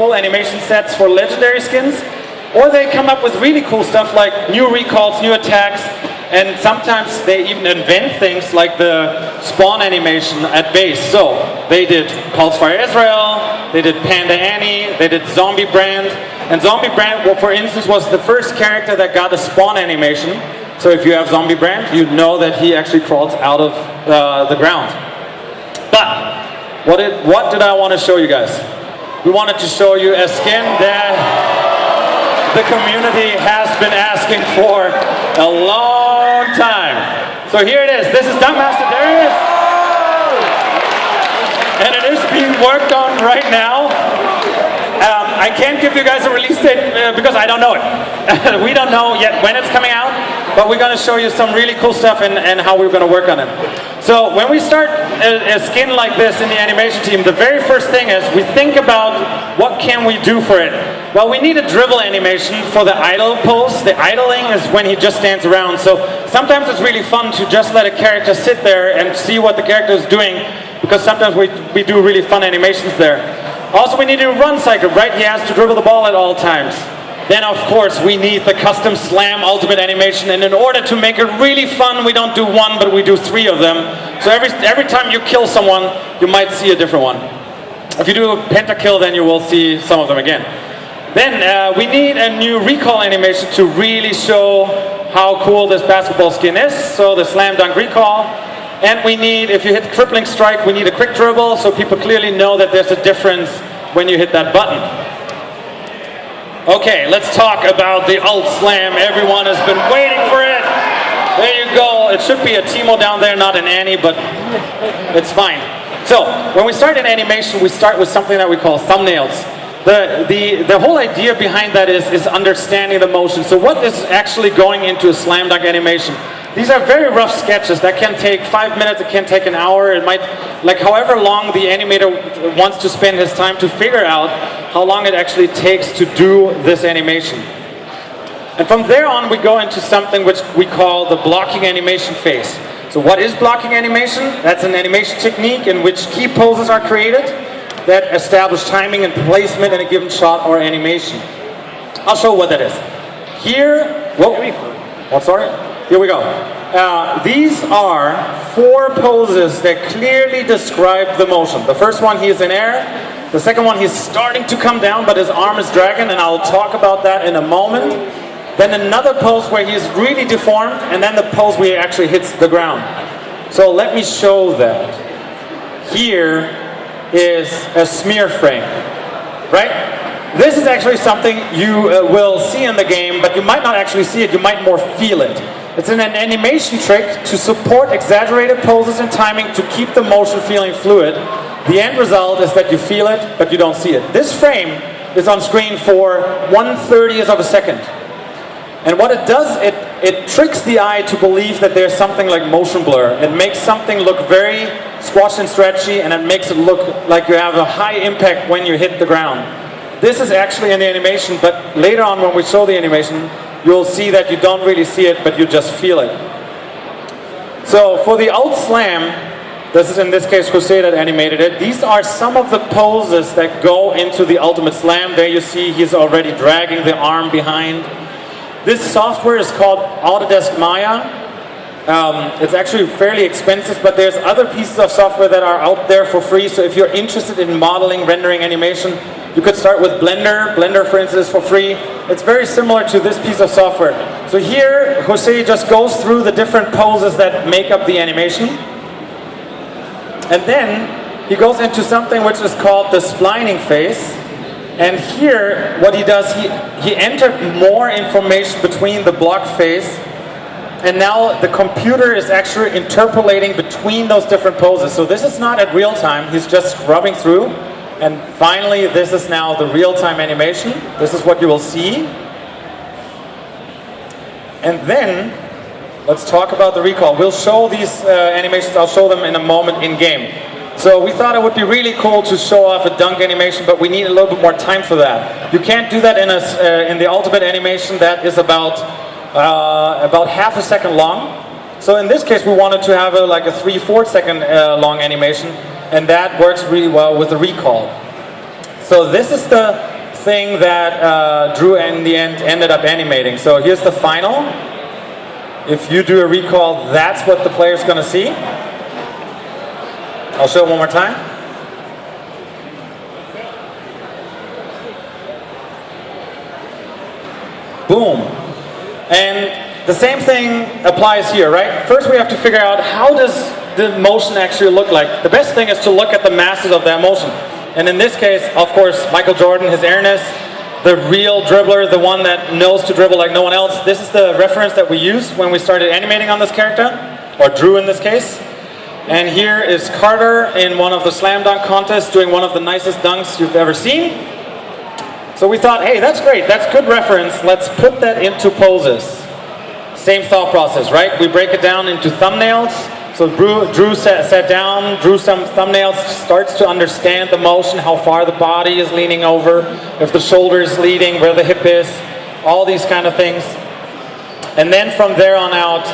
full animation sets for legendary skins, or they come up with really cool stuff like new recalls, new attacks, and sometimes they even invent things like the spawn animation at base. So they did Pulsefire Ezreal, they did Panda Annie, they did Zombie Brand, and Zombie Brand, well, for instance, was the first character that got a spawn animation. So if you have Zombie Brand, you know that he actually crawls out of the ground. But what did I want to show you guys? We wanted to show you a skin that the community has been asking for a long time. So here it is. This is Dunk Master Darius, and it is being worked on right now. I can't give you guys a release date because I don't know it. We don't know yet when it's coming out, but we're going to show you some really cool stuff and how we're going to work on it. So when we start a skin like this in the animation team, the very first thing is we think about what can we do for it. Well, we need a dribble animation for the idle pose. The idling is when he just stands around. So sometimes it's really fun to just let a character sit there and see what the character is doing, because sometimes we do really fun animations there. Also, we need a run cycle, right? He has to dribble the ball at all times. Then, of course, we need the custom slam ultimate animation, and in order to make it really fun, we don't do one, but we do 3 of them. So every time you kill someone, you might see a different one. If you do a pentakill, then you will see some of them again. Then we need a new recall animation to really show how cool this basketball skin is. So the slam dunk recall. And we need, if you hit crippling strike, we need a quick dribble so people clearly know that there's a difference when you hit that button. Okay, let's talk about the ult slam. Everyone has been waiting for it. There you go. It should be a Timo down there, not an Annie, but it's fine. So when we start an animation, we start with something that we call thumbnails. The whole idea behind that is understanding the motion. So what is actually going into a slam dunk animation? These are very rough sketches that can take 5 minutes, it can take an hour, it might, like however long the animator wants to spend his time to figure out how long it actually takes to do this animation. And from there on we go into something which we call the blocking animation phase. So what is blocking animation? That's an animation technique in which key poses are created that establish timing and placement in a given shot or animation. I'll show what that is. Here, here we go. These are 4 poses that clearly describe the motion. The first one, he is in air. The second one, he's starting to come down, but his arm is dragging, and I'll talk about that in a moment. Then another pose where he's really deformed, and then the pose where he actually hits the ground. So let me show that. Here is a smear frame, right? This is actually something you will see in the game, but you might not actually see it, you might more feel it. It's an animation trick to support exaggerated poses and timing to keep the motion feeling fluid. The end result is that you feel it, but you don't see it. This frame is on screen for 1/30th of a second. And what it does, it tricks the eye to believe that there's something like motion blur. It makes something look very squashed and stretchy, and it makes it look like you have a high impact when you hit the ground. This is actually in the animation, but later on when we show the animation, you'll see that you don't really see it, but you just feel it. So for the ult slam, this is in this case Jose that animated it. These are some of the poses that go into the ultimate slam. There you see he's already dragging the arm behind. This software is called Autodesk Maya. It's actually fairly expensive, but there's other pieces of software that are out there for free. So if you're interested in modeling, rendering animation, you could start with Blender. Blender, for instance, is for free. It's very similar to this piece of software. So here, Jose just goes through the different poses that make up the animation. And then he goes into something which is called the splining phase. And here, what he does, he entered more information between the block phase, and now the computer is actually interpolating between those different poses. So this is not at real time, he's just scrubbing through. And finally, this is now the real-time animation. This is what you will see. And then, let's talk about the recall. We'll show these animations, I'll show them in a moment in-game. So we thought it would be really cool to show off a dunk animation, but we need a little bit more time for that. You can't do that in the ultimate animation. That is about half a second long. So in this case, we wanted to have like a 3-4 second long animation, and that works really well with the recall. So this is the thing that Drew in the end ended up animating. So here's the final. If you do a recall, that's what the player's going to see. I'll show it one more time. Boom. And the same thing applies here, right? First we have to figure out, how does the motion actually look like? The best thing is to look at the masses of that motion. And in this case, of course, Michael Jordan, his airness, the real dribbler, the one that knows to dribble like no one else. This is the reference that we used when we started animating on this character, or Drew in this case. And here is Carter in one of the slam dunk contests doing one of the nicest dunks you've ever seen. So we thought, hey, that's great, that's good reference, let's put that into poses. Same thought process, right? We break it down into thumbnails. So Drew sat down, drew some thumbnails, starts to understand the motion, how far the body is leaning over, if the shoulder is leading, where the hip is, all these kind of things. And then from there on out,